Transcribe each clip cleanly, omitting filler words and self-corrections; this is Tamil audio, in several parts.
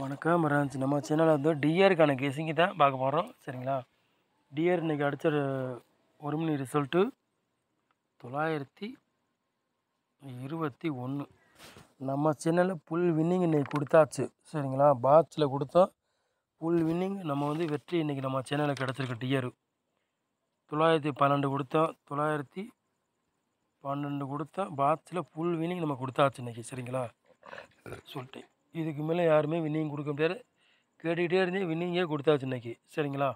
வணக்கம் ராஞ்ச். நம்ம சேனலில் வந்து டிஆருக்கான கெஸிங்கு தான் பார்க்க போகிறோம். சரிங்களா? டிஆர் இன்றைக்கி அடித்த ஒரு மணி ரிசல்ட்டு 921. நம்ம சேனலில் ஃபுல் வின்னிங் இன்றைக்கி கொடுத்தாச்சு. சரிங்களா? பாட்ஸில் கொடுத்தோம். ஃபுல் வின்னிங் நம்ம வந்து வெற்றி இன்றைக்கி நம்ம சேனலில் கிடச்சிருக்கு. டிஆர் 912 கொடுத்தோம். 912 கொடுத்தோம். பாட்ஸில் ஃபுல் வின்னிங் நம்ம கொடுத்தாச்சு இன்றைக்கி. சரிங்களா? சொல்லிட்டேன். இதுக்கு மேலே யாருமே வின்னிங் கொடுக்க முடியாது. கேட்டுக்கிட்டே இருந்தே வின்னிங்கே கொடுத்தாச்சு இன்றைக்கி. சரிங்களா?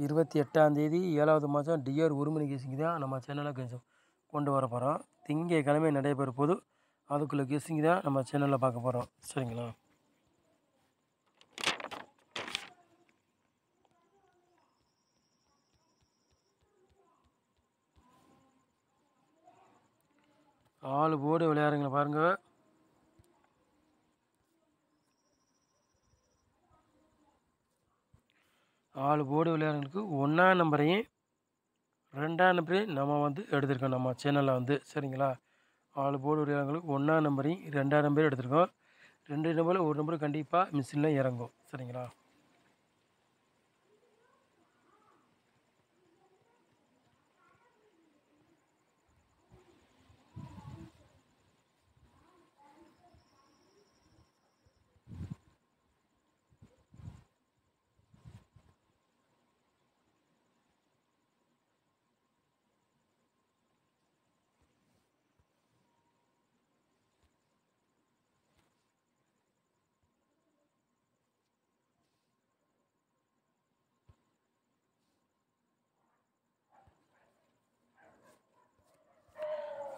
இருபத்தி 8ஆம் தேதி 7வது மாதம் டிஆர் ஒரு மணி கெஸிங் தான் நம்ம சேனலில் கொண்டு வர போகிறோம். திங்கக்கிழமை நடைபெற போது அதுக்குள்ளே கெஸிங் தான் நம்ம சேனலில் பார்க்க போகிறோம். சரிங்களா? ஆள் போர்டு விளையாடுறீங்களா பாருங்கள். ஆள் போர்டு விளையாடுறவங்களுக்கு 1ஆம் நம்பரையும் 2ஆம் நம்பரையும் நம்ம வந்து எடுத்திருக்கோம் நம்ம சேனலில் வந்து. சரிங்களா? ஆள் போர்டு விளையாடுறவங்களுக்கு 1ஆம் நம்பரையும் 2ஆம் நம்பரையும் எடுத்திருக்கோம். 2 நம்பரில் ஒரு நம்பர் கண்டிப்பாக மிஷினில் இறங்கும். சரிங்களா?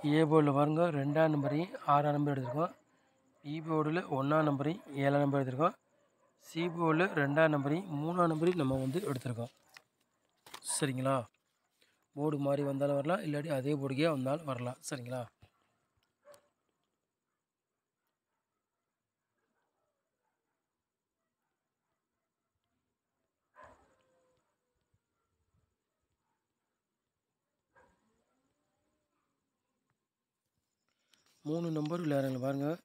ஏ போர்டில் பாருங்கள் 2ஆம் நம்பரையும் 6ஆம் நம்பர் எடுத்திருக்கோம். பி போர்டில் 1ஆம் நம்பரையும் 7ஆம் நம்பர் எடுத்திருக்கோம். சி போர்டில் 2ஆம் நம்பரையும் 3ஆம் நம்பரையும் நம்ம வந்து எடுத்திருக்கோம். சரிங்களா? போர்டு மாதிரி வந்தாலும் வரலாம், இல்லாட்டி அதே போர்டுக்கே வந்தாலும் வரலாம். சரிங்களா? மூணு நம்பர் விளையாடுங்க பாருங்கள்.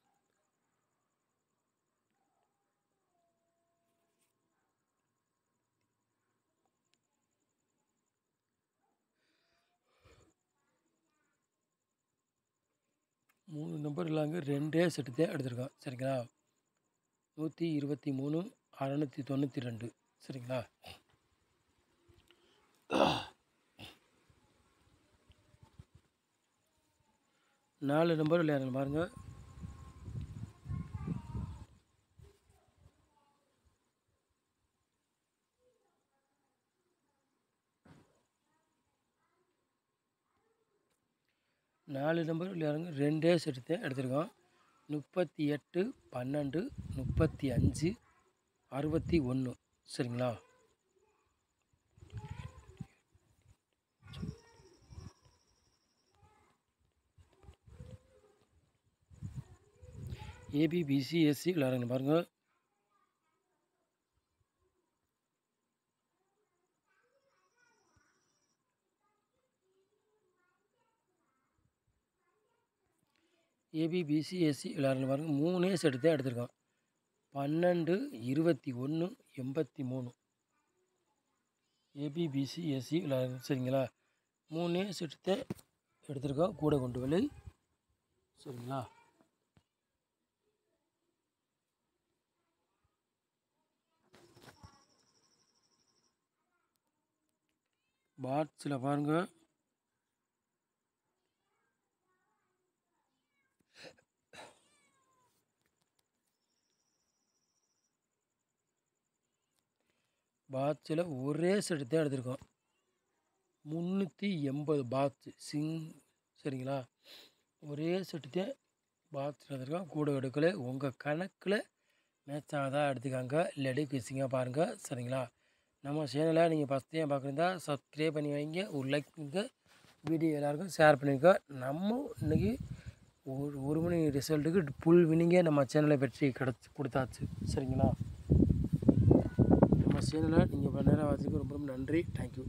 மூணு நம்பர் இல்லாங்க 2 செட்டு தான் எடுத்திருக்கோம். சரிங்களா? 123 692. சரிங்களா? நாலு நம்பர் விளையாடுங்க பாருங்கள். நாலு நம்பர் விளையாடுங்க 2 செட்டு தான் எடுத்திருக்கோம். 38 12 35 61. சரிங்களா? ஏபிபிசிஎஸ்சி விளையாடுங்க பாருங்கள். ஏபிபிசிஎஸ்சி விளையாடுங்க பாருங்கள். 3 செட்டு தான் எடுத்திருக்கோம். 12 21 83. ஏபிபிசிஎஸ்சி விளையாடுங்க. சரிங்களா? 3 செட்டு தான் எடுத்திருக்கோம். கூட கொண்டு விலை. சரிங்களா? பாட்ஸில் பாருங்கள். பாட்ஸில் ஒரே செட்டு தான் எடுத்திருக்கோம். 380 பாக்ஸ் சரிங்களா? ஒரே செட்டு தான் பாக்ஸ் எடுத்திருக்கோம். கூட எடுக்கல. உங்கள் கணக்கில் மேட்ச் ஆகதான் எடுத்துக்காங்க, இல்லாட்டி கிசிங்காக பாருங்கள். சரிங்களா? நம்ம சேனலை நீங்கள் ஃபஸ்ட் டைம் பார்க்குறதா சப்ஸ்கிரைப் பண்ணி வைங்க. ஒரு லைக் பண்ணுங்க. வீடியோ எல்லாருக்கும் ஷேர் பண்ணியிருக்க. நம்ம இன்றைக்கி ஒரு மணி ரிசல்ட்டுக்கு ஃபுல் வின்னிங்கே நம்ம சேனலை வெற்றி கொடுத்தாச்சு. சரிங்களா? நம்ம சேனலை நீங்கள் இவ்வளோ நேரம் பார்த்ததுக்கு ரொம்ப ரொம்ப நன்றி. தேங்க்யூ.